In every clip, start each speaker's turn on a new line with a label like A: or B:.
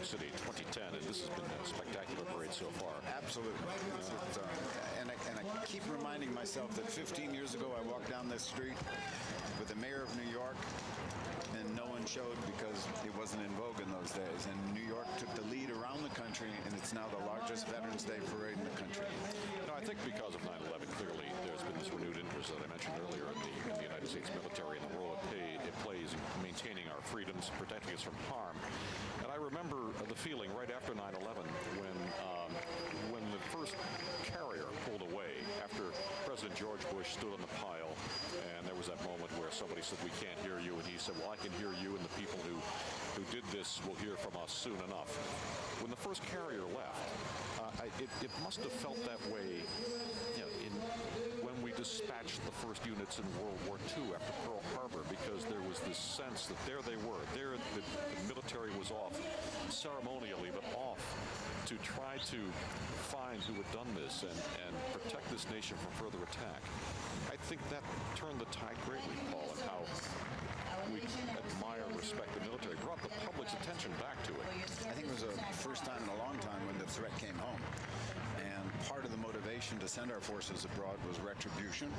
A: City 2010, and this has been a spectacular parade so far.
B: Absolutely. And I keep reminding myself that 15 years ago I walked down this street with the mayor of New York, and no one showed because it wasn't in vogue in those days. And New York took the lead around the country, and it's now the largest Veterans Day parade in the country.
A: No, I think because of 9/11, clearly there's been this renewed interest that I mentioned earlier in the United States military and the role it plays in maintaining our freedoms, protecting us from harm. And I remember the feeling right after 9/11 when the first carrier pulled away after President George Bush stood on the pile, and there was that moment where somebody said, "We can't hear you," and he said, "Well, I can hear you, and the people who did this will hear from us soon enough." When the first carrier left, it must have felt that way, when we dispatched the first units in World War II after Pearl Harbor, because there was this sense that there they were. There, the military was off, ceremonially, but off to try to find who had done this and protect this nation from further attack. I think that turned the tide greatly, Paul, and how we admire and respect the military, brought the public's attention back to it.
B: I think it was the first time in a long time when the threat came home. And part of the motivation to send our forces abroad was retribution,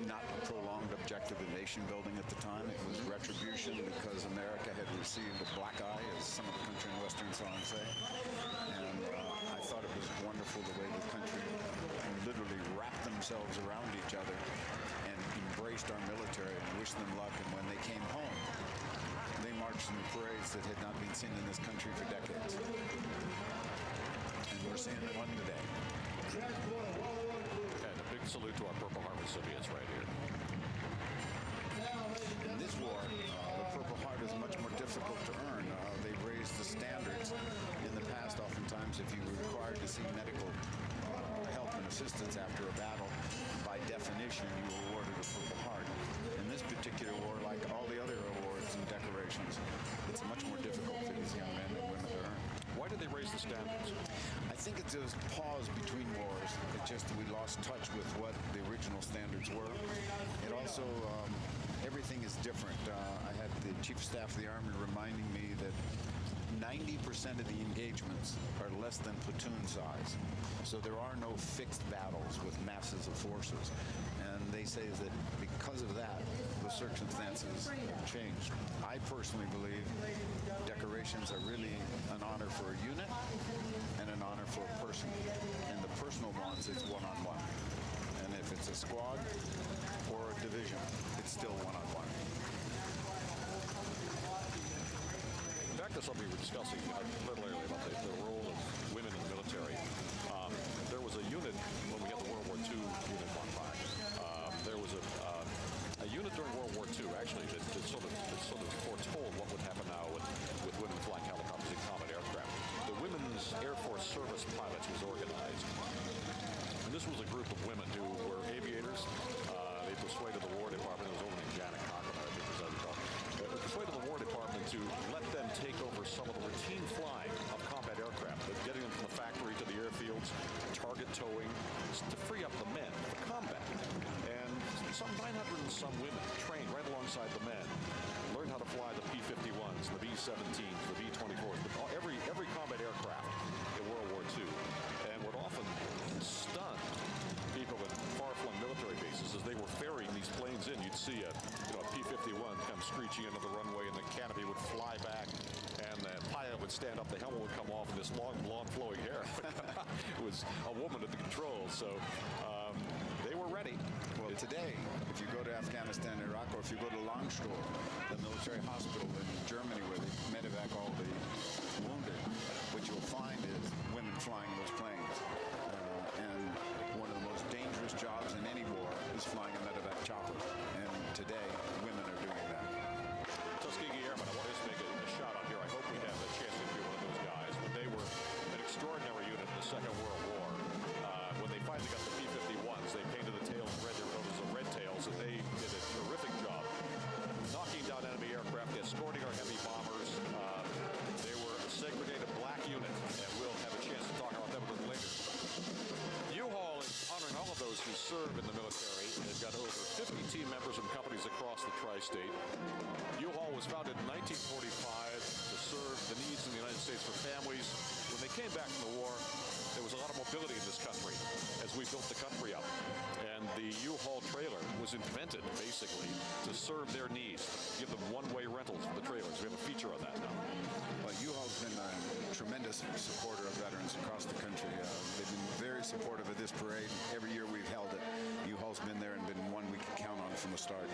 B: not a prolonged objective of nation building at the time. It was retribution because America had received a black eye, as some of the country and western songs say. And I thought it was wonderful the way the country literally wrapped themselves around each other and embraced our military and wished them luck. And when they came home, they marched in parades that had not been seen in this country for decades. And we're seeing one today.
A: And a big salute to our Purple Heart recipients right here.
B: In this war, the Purple Heart is much more difficult to earn. They've raised the standards. In the past, oftentimes, if you were required to see medical help and assistance after a battle, by definition, you were awarded a Purple Heart. In this particular war, like all the other awards and decorations, it's much more difficult for these young men and women to earn.
A: Why did they raise the standards?
B: I think it's a pause between wars. It's just we lost touch with what the original standards were. It also, everything is different. I had the Chief of Staff of the Army reminding me that 90% of the engagements are less than platoon size. So there are no fixed battles with masses of forces. And they say that because of that, the circumstances have changed. I personally believe decorations are really an honor for a unit and an honor for a person. And the personal ones, it's one-on-one. And if it's a squad or a division, it's still one-on-one.
A: Back to something we were discussing a little earlier about the role of women in the military. There was a unit when we had the World War II unit one time. There was a unit during World War II, actually, that sort of foretold what would happen now with women flying helicopters and combat aircraft. The Women's Air Force Service Pilots was organized. And this was a group of women who were aviators. They persuaded the War Department, it was over in Janet Cochran, I think was that called. They persuaded the War Department to let them take over some of the routine flying of combat aircraft, getting them from the factory to the airfields, target towing, to free up the men for combat. And some 900 and some women trained right alongside the men, learned how to fly the P-51s, the B-17s, the B-24s, every combat aircraft in World War II. And what often stunned people in far-flung military bases as they were ferrying these planes in. You'd see a P-51 come screeching into the runway, and the canopy would fly back, and the pilot would stand up, the helmet would come off, and this long, blonde, flowing hair. It was a woman at the controls, so they were ready.
B: Well, today, if you go to Afghanistan, Iraq, or if you go to Langstuhl, the military hospital in Germany where they medevac all the wounded, what you'll find is women flying those planes. And one of the most dangerous jobs in any war is flying a medevac chopper. And today, women are doing that.
A: Tuskegee Airmen, I want to just make a shout out here. I hope we have a chance to be one of those guys. But they were an extraordinary unit in the Second World War. When they finally got the P-51s, they painted the tails red. They were known as the Red Tails, and they did a terrific job knocking down enemy aircraft, escorting our heavy bombers. They were a segregated black unit, and we'll have a chance to talk about them a little later. U-Haul is honoring all of those who serve in the military. They've got over 50 team members from companies across the tri-state. U-Haul was founded in 1945 to serve the needs United States for families. When they came back from the war, there was a lot of mobility in this country as we built the country up. And the U-Haul trailer was invented, basically, to serve their needs, to give them one-way rentals for the trailers. We have a feature on that now.
B: Well, U-Haul's been a tremendous supporter of veterans across the country. They've been very supportive of this parade. Every year we've held it, U-Haul's been there and been one we can count on from the start.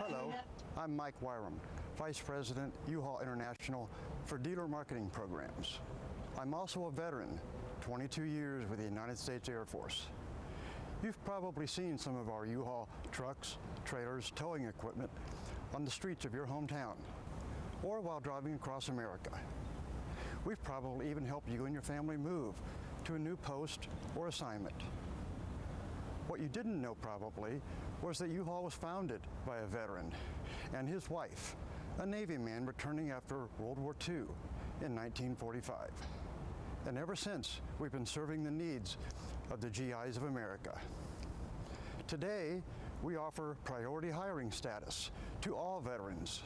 C: Hello, I'm Mike Wyram, Vice President, U-Haul International for Dealer Marketing Programs. I'm also a veteran, 22 years with the United States Air Force. You've probably seen some of our U-Haul trucks, trailers, towing equipment on the streets of your hometown or while driving across America. We've probably even helped you and your family move to a new post or assignment. What you didn't know probably was that U-Haul was founded by a veteran and his wife, a Navy man returning after World War II in 1945. And ever since, we've been serving the needs of the GIs of America. Today, we offer priority hiring status to all veterans,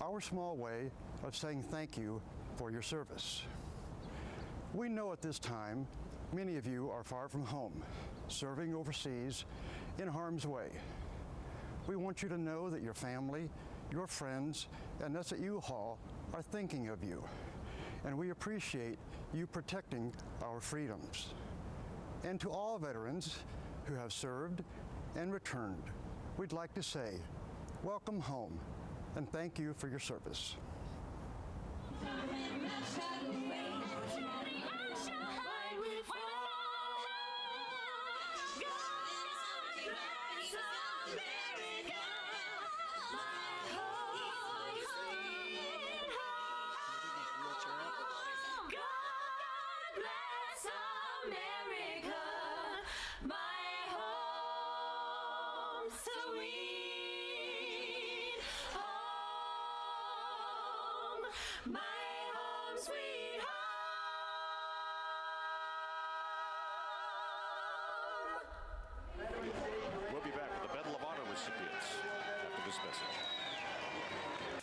C: our small way of saying thank you for your service. We know at this time, many of you are far from home, serving overseas in harm's way. We want you to know that your family, your friends, and us at U-Haul are thinking of you, and we appreciate you protecting our freedoms. And to all veterans who have served and returned, we'd like to say, welcome home, and thank you for your service.
D: My home, sweet home.
A: We'll be back with the Medal of Honor recipients after this message.